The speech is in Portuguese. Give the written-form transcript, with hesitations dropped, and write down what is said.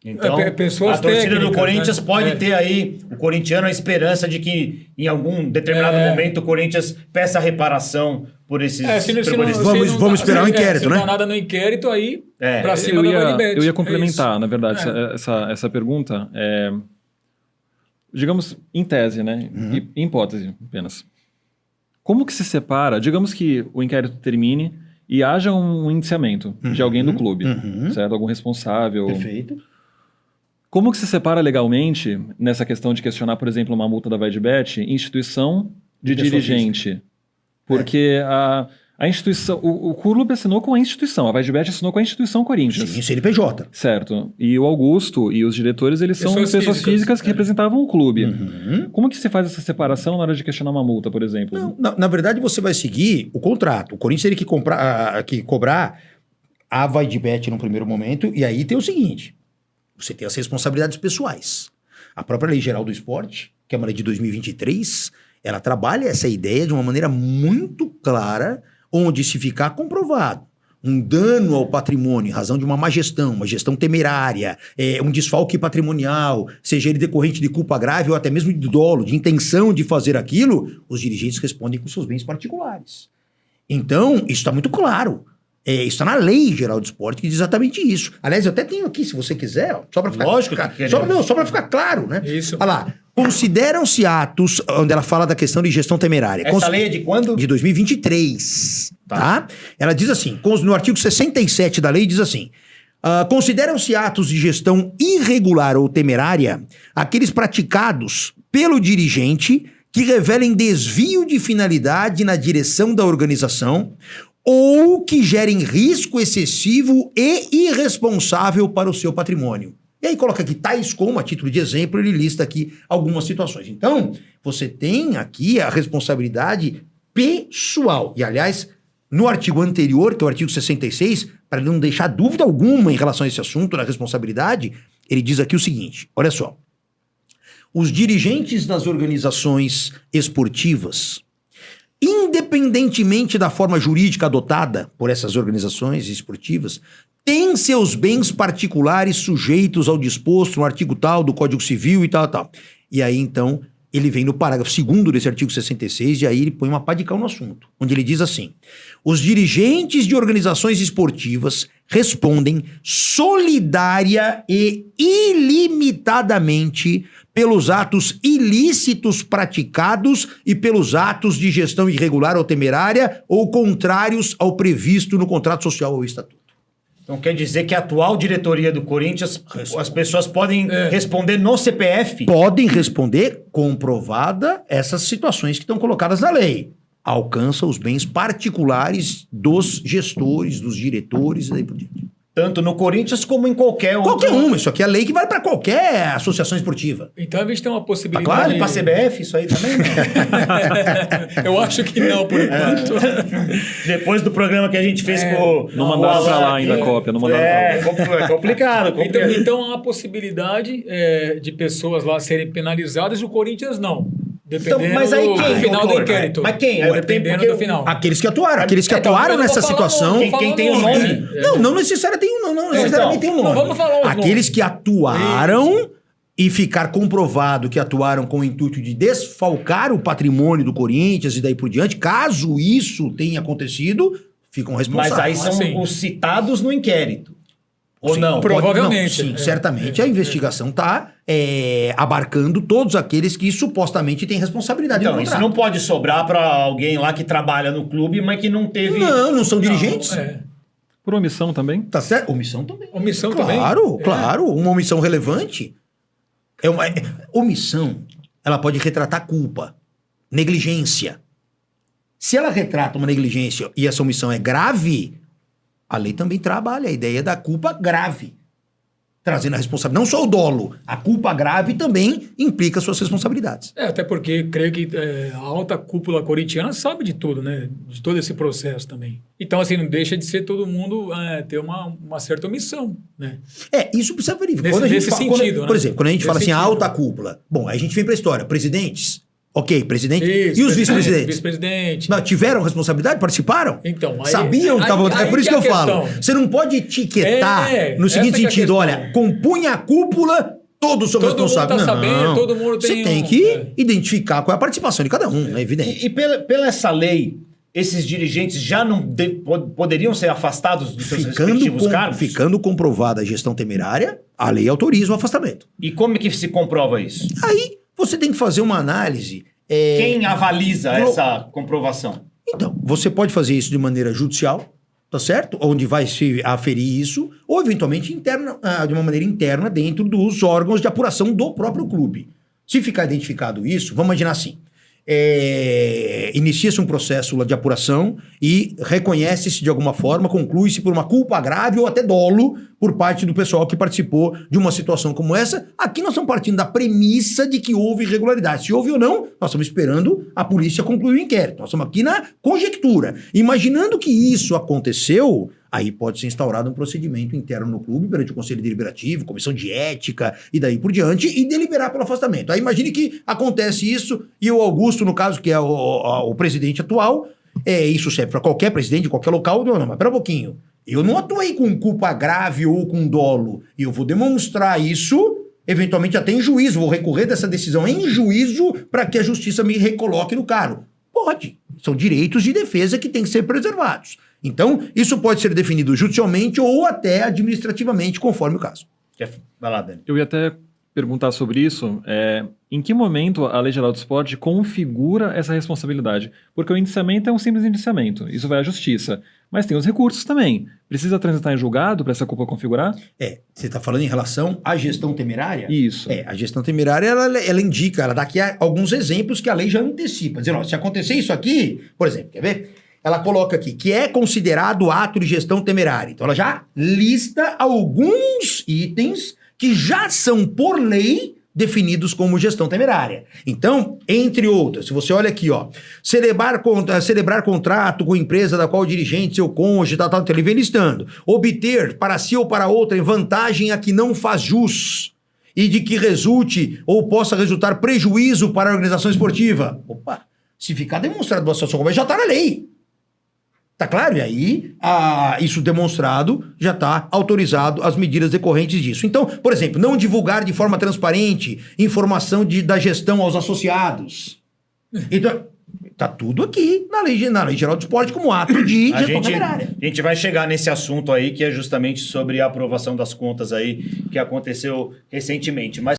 Então, a torcida do Corinthians pode ter aí, o corintiano, a esperança de que em algum determinado momento o Corinthians peça reparação por esses... Vamos esperar o inquérito, se né? não dá nada no inquérito, aí pra cima da Vadibet. Eu ia complementar, na verdade, essa pergunta. Digamos, em tese, né? Em hipótese apenas. Como que se separa, digamos que o inquérito termine e haja um indiciamento de alguém do clube, certo? Algum responsável. Perfeito. Como que se separa legalmente, nessa questão de questionar, por exemplo, uma multa da Vadibet, instituição de dirigente? Porque a instituição, o clube assinou com a instituição, a Vadibet assinou com a instituição Corinthians. Sim, CNPJ. Certo. E o Augusto e os diretores, eles são pessoas físicas que representavam o clube. Como que se faz essa separação na hora de questionar uma multa, por exemplo? Não, na verdade, você vai seguir o contrato. O Corinthians teria que cobrar a Vadibet no primeiro momento, e aí tem o seguinte: você tem as responsabilidades pessoais. A própria Lei Geral do Esporte, que é uma lei de 2023, ela trabalha essa ideia de uma maneira muito clara, onde se ficar comprovado um dano ao patrimônio em razão de uma má gestão, uma gestão temerária, um desfalque patrimonial, seja ele decorrente de culpa grave ou até mesmo de dolo, de intenção de fazer aquilo, os dirigentes respondem com seus bens particulares. Então, isso está muito claro. Isso está na Lei Geral do Esporte, que diz exatamente isso. Aliás, eu até tenho aqui, se você quiser, ó, só para ficar... Lógico que só para ficar claro, né? Isso. Olha lá. Consideram-se atos, onde ela fala da questão de gestão temerária. Essa lei é de quando? De 2023, tá? Ela diz assim, no artigo 67 da lei diz assim, consideram-se atos de gestão irregular ou temerária aqueles praticados pelo dirigente que revelem desvio de finalidade na direção da organização ou que gerem risco excessivo e irresponsável para o seu patrimônio. E aí coloca aqui, tais como, a título de exemplo, ele lista aqui algumas situações. Então, você tem aqui a responsabilidade pessoal. E, aliás, no artigo anterior, que é o artigo 66, para não deixar dúvida alguma em relação a esse assunto, na responsabilidade, ele diz aqui o seguinte, olha só. Os dirigentes das organizações esportivas, independentemente da forma jurídica adotada por essas organizações esportivas, têm seus bens particulares sujeitos ao disposto no artigo tal do Código Civil e tal. E aí, então, ele vem no parágrafo 2º desse artigo 66 e aí ele põe uma pá de cal no assunto, onde ele diz assim, os dirigentes de organizações esportivas respondem solidária e ilimitadamente pelos atos ilícitos praticados e pelos atos de gestão irregular ou temerária ou contrários ao previsto no contrato social ou estatuto. Então quer dizer que a atual diretoria do Corinthians, as pessoas podem responder no CPF? Podem responder comprovada essas situações que estão colocadas na lei. Alcança os bens particulares dos gestores, dos diretores e daí por diante. Tanto no Corinthians como em qualquer outro. Qualquer uma. Isso aqui é lei que vale para qualquer associação esportiva. Então, a gente tem uma possibilidade... Vale para a CBF isso aí também? Não? Eu acho que não, por enquanto. Depois do programa que a gente fez com... Não mandaram para lá ainda a cópia. Não mandaram pra lá. É complicado. Então, há a possibilidade de pessoas lá serem penalizadas e o Corinthians não. Dependendo mas aí quem, do final doutor? do inquérito. Mas quem? Dependendo do final. Aqueles que atuaram nessa situação. Quem tem o nome. Não necessariamente tem o nome. Não vamos falar os aqueles nomes. que atuaram e ficar comprovado que atuaram com o intuito de desfalcar o patrimônio do Corinthians e daí por diante, caso isso tenha acontecido, ficam responsáveis. Mas aí são os citados no inquérito. Ou sim, não? Provavelmente. Sim, certamente a investigação está abarcando todos aqueles que supostamente têm responsabilidade. Então, isso não pode sobrar para alguém lá que trabalha no clube, mas que não teve... Não são dirigentes. Por omissão também? Tá certo? Omissão também. Omissão também. Claro. Uma omissão relevante. Omissão, ela pode retratar culpa, negligência. Se ela retrata uma negligência e essa omissão é grave... A lei também trabalha a ideia da culpa grave, trazendo a responsabilidade. Não só o dolo, a culpa grave também implica suas responsabilidades. Até porque creio que a alta cúpula corintiana sabe de tudo, né? De todo esse processo também. Então, assim, não deixa de ser todo mundo ter uma certa omissão, né? Isso precisa verificar. Nesse sentido, né? Por exemplo, quando a gente fala assim, sentido. alta cúpula. Bom, aí a gente vem para a história. Presidentes, Ok, presidente. Isso, E os presidente, vice-presidentes? Vice-presidente. Não, tiveram responsabilidade? Participaram? Então, aí- Sabiam que estavam... É aí por isso que que eu é a falo. questão. Você não pode etiquetar no essa seguinte que é a sentido, questão. olha, compunha a cúpula, todos são Todo mundo responsáveis. tá Não, sabendo, todo mundo você tem tem um- que identificar qual é a participação de cada um, é evidente. E pela essa lei, esses dirigentes já não poderiam ser afastados dos seus respectivos cargos? Ficando comprovada a gestão temerária, a lei autoriza o afastamento. E como é que se comprova isso? Aí você tem que fazer uma análise. Quem avaliza essa comprovação? Então, você pode fazer isso de maneira judicial, tá certo? Onde vai se aferir isso, ou eventualmente de uma maneira interna dentro dos órgãos de apuração do próprio clube. Se ficar identificado isso, vamos imaginar assim. Inicia-se um processo de apuração e reconhece-se de alguma forma, conclui-se por uma culpa grave ou até dolo por parte do pessoal que participou de uma situação como essa. Aqui nós estamos partindo da premissa de que houve irregularidade. Se houve ou não, nós estamos esperando a polícia concluir o inquérito. Nós estamos aqui na conjectura. Imaginando que isso aconteceu, aí pode ser instaurado um procedimento interno no clube perante o Conselho Deliberativo, Comissão de Ética e daí por diante, e deliberar pelo afastamento. Aí imagine que acontece isso e o Augusto, no caso, que é o presidente atual, isso serve para qualquer presidente de qualquer local. Não, mas pera um pouquinho. Eu não atuei com culpa grave ou com dolo. E eu vou demonstrar isso, eventualmente até em juízo. Vou recorrer dessa decisão em juízo para que a justiça me recoloque no cargo. Pode. São direitos de defesa que têm que ser preservados. Então, isso pode ser definido judicialmente ou até administrativamente, conforme o caso. Vai lá, Dani. Eu ia até perguntar sobre isso. Em que momento a Lei Geral do Esporte configura essa responsabilidade? Porque o indiciamento é um simples indiciamento. Isso vai à justiça. Mas tem os recursos também. Precisa transitar em julgado para essa culpa configurar? Você está falando em relação à gestão temerária? Isso. A gestão temerária, ela indica, ela dá aqui alguns exemplos que a lei já antecipa. Dizendo, ó, se acontecer isso aqui, por exemplo, quer ver? Ela coloca aqui que é considerado ato de gestão temerária. Então ela já lista alguns itens que já são, por lei, definidos como gestão temerária. Então, entre outras, se você olha aqui, ó, celebrar contrato com empresa da qual o dirigente, seu cônjuge, então ele vem listando. Obter para si ou para outra vantagem a que não faz jus e de que resulte ou possa resultar prejuízo para a organização esportiva. Opa, se ficar demonstrado uma situação como essa, já está na lei. Tá claro? E aí, isso demonstrado, já está autorizado as medidas decorrentes disso. Então, por exemplo, não divulgar de forma transparente informação da gestão aos associados. Então, tá tudo aqui na lei geral do esporte como ato de gestão temerária. A gente vai chegar nesse assunto aí, que é justamente sobre a aprovação das contas aí, que aconteceu recentemente. Mas